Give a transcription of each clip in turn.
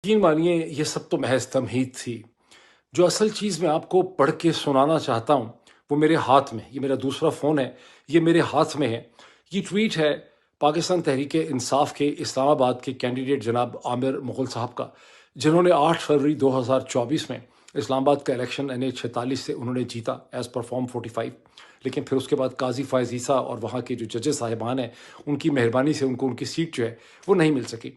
यकीन मानिए ये सब तो महज तमहीद थी। जो असल चीज़ मैं आपको पढ़ के सुनाना चाहता हूँ, वो मेरे हाथ में, ये मेरा दूसरा फ़ोन है, ये मेरे हाथ में है। ये ट्वीट है पाकिस्तान तहरीक-ए-इंसाफ के इस्लामाबाद के कैंडिडेट जनाब आमिर मुग़ल साहब का, जिन्होंने 8 फरवरी 2024 में इस्लामाबाद का इलेक्शन NH 46 से उन्होंने जीता एज़ पर फॉर्म 45। लेकिन फिर उसके बाद काज़ी फ़ायज़ ईसा और वहाँ के जो जजेस साहिबान हैं, उनकी मेहरबानी से उनको उनकी सीट जो है, वो नहीं मिल सकी।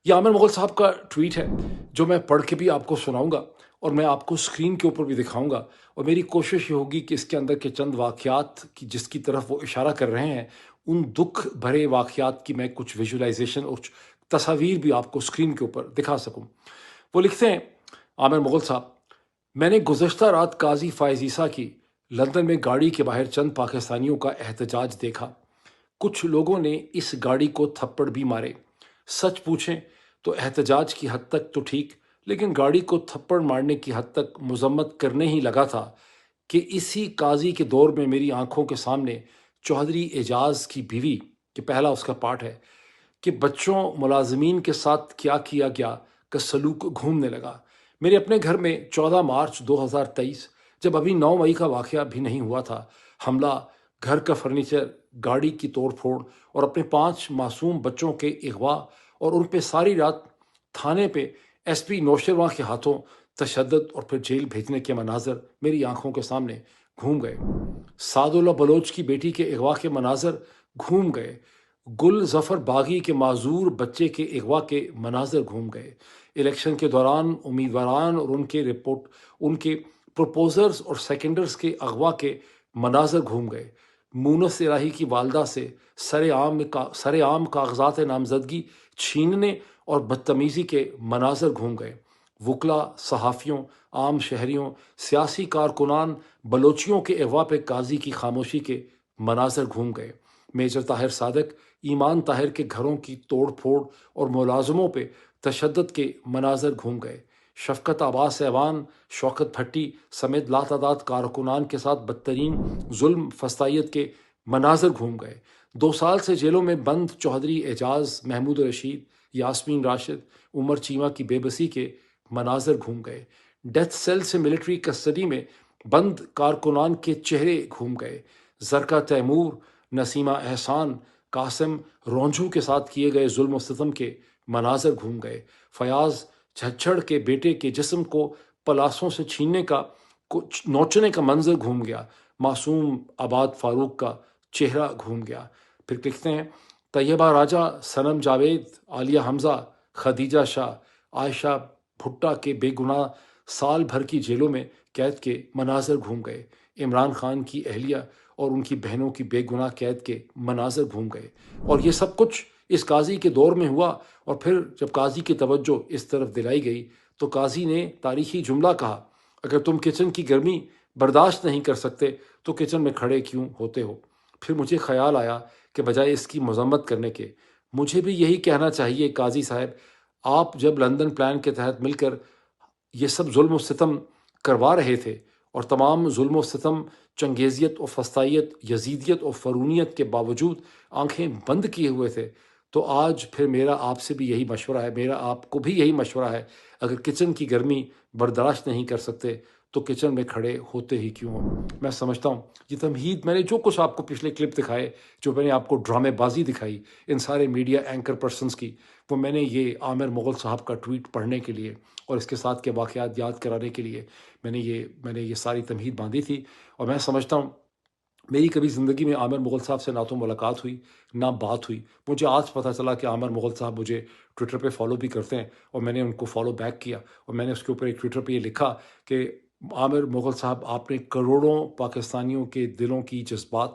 ये आमिर मुग़ल साहब का ट्वीट है, जो मैं पढ़ के भी आपको सुनाऊँगा और मैं आपको स्क्रीन के ऊपर भी दिखाऊँगा, और मेरी कोशिश ये होगी कि इसके अंदर के चंद वाक़यात की जिसकी तरफ वो इशारा कर रहे हैं, उन दुःख भरे वाक़यात की मैं कुछ विजुअलाइज़ेशन और तस्वीर भी आपको स्क्रीन के ऊपर दिखा सकूँ। वो लिखते हैं, आमिर मुग़ल साहब, मैंने गुज़श्ता रात काज़ी फ़ायज़ ईसा की लंदन में गाड़ी के बाहर चंद पाकिस्तानियों का एहतजाज देखा। कुछ लोगों ने इस गाड़ी को थप्पड़ भी मारे। सच पूछें तो एहतजाज की हद तक तो ठीक, लेकिन गाड़ी को थप्पड़ मारने की हद तक मजम्मत करने ही लगा था कि इसी काजी के दौर में मेरी आंखों के सामने चौधरी एजाज की बीवी, कि पहला उसका पार्ट है, कि बच्चों मुलाजमीन के साथ क्या किया गया का सलूक घूमने लगा। मेरे अपने घर में 14 मार्च 2023, जब अभी 9 मई का वाक़या भी नहीं हुआ था, हमला, घर का फर्नीचर, गाड़ी की तोड़-फोड़ और अपने 5 मासूम बच्चों के अगवा और उन पे सारी रात थाने पे SP नौशेरवां के हाथों तशद्दुद और फिर जेल भेजने के मनाज़र मेरी आंखों के सामने घूम गए। सादुल्लाह बलोच की बेटी के अगवा के मनाज़र घूम गए। गुल ज़फ़र बागी के माज़ूर बच्चे के अगवा के मनाज़र घूम गए। इलेक्शन के दौरान उम्मीदवारान और उनके प्रपोज़र्स और सेकेंडर्स के अगवा के मनाज़र घूम गए। मूनस इलाही की वालदा से सरेआम कागज़ात नामज़दगी छीनने और बदतमीज़ी के मनाज़र घूम गए। वकला, सहाफ़ियों, आम शहरियों, सियासी कारकुनान, बलोचियों के अगवा पे काजी की खामोशी के मनाज़र घूम गए। मेजर ताहिर सादक, ईमान ताहिर के घरों की तोड़ फोड़ और मुलाजमों पे तशद्दुद के मनाज़र घूम गए। शफ़क़त अब्बास ऐवान, शौकत भट्टी समेत लातादाद कारकुनान के साथ बदतरीन जुल्म फस्तायत के मनाज़र घूम गए। 2 साल से जेलों में बंद चौधरी एजाज, महमूद रशीद, यास्मीन राशिद, उमर चीमा की बेबसी के मनाज़र घूम गए। डेथ सेल से मिलिट्री कस्टडी में बंद कारकुनान के चेहरे घूम गए। ज़रका तैमूर, नसीमा एहसान, कासिम रोंझू के साथ किए गए जुल्म सितम के मनाज़र घूम गए। फयाज़ झज्जड़ के बेटे के जिस्म को पलासों से छीनने का नोचने का मंजर घूम गया। मासूम आबाद फारूक का चेहरा घूम गया। फिर लिखते हैं, तैयबा राजा, सनम जावेद, आलिया हमज़ा, खदीजा शाह, आयशा भुट्टा के बेगुनाह साल भर की जेलों में कैद के मनाज़र घूम गए। इमरान खान की अहलिया और उनकी बहनों की बेगुनाह कैद के मनाज़र घूम गए। और ये सब कुछ इस काजी के दौर में हुआ। और फिर जब काजी की तवज्जो इस तरफ दिलाई गई तो काजी ने तारीखी जुमला कहा, अगर तुम किचन की गर्मी बर्दाश्त नहीं कर सकते तो किचन में खड़े क्यों होते हो। फिर मुझे ख्याल आया कि बजाय इसकी मजम्मत करने के, मुझे भी यही कहना चाहिए, काजी साहब, आप जब लंदन प्लान के तहत मिलकर ये सब जुल्म सितम करवा रहे थे और तमाम जुल्म सितम, चंगेज़ियत और फस्तायत, यजीदियत और फ़रूनियत के बावजूद आंखें बंद किए हुए थे, तो आज फिर मेरा आपसे भी यही मशवरा है, मेरा आपको भी यही मशवरा है, अगर किचन की गर्मी बर्दाश्त नहीं कर सकते तो किचन में खड़े होते ही क्यों हो। मैं समझता हूँ ये तमहीद, मैंने जो कुछ आपको पिछले क्लिप दिखाए, जो मैंने आपको ड्रामेबाजी दिखाई इन सारे मीडिया एंकर पर्सन्स की, वो मैंने ये आमिर मुग़ल साहब का ट्वीट पढ़ने के लिए और इसके साथ के वाक़यात याद कराने के लिए मैंने ये सारी तमहीद बांधी थी। और मैं समझता हूँ मेरी कभी ज़िंदगी में आमिर मुग़ल साहब से ना तो मुलाकात हुई, ना बात हुई। मुझे आज पता चला कि आमिर मुग़ल साहब मुझे ट्विटर पे फ़ॉलो भी करते हैं और मैंने उनको फ़ॉलो बैक किया और मैंने उसके ऊपर एक ट्विटर पे ये लिखा कि आमिर मुग़ल साहब, आपने करोड़ों पाकिस्तानियों के दिलों की जज़्बात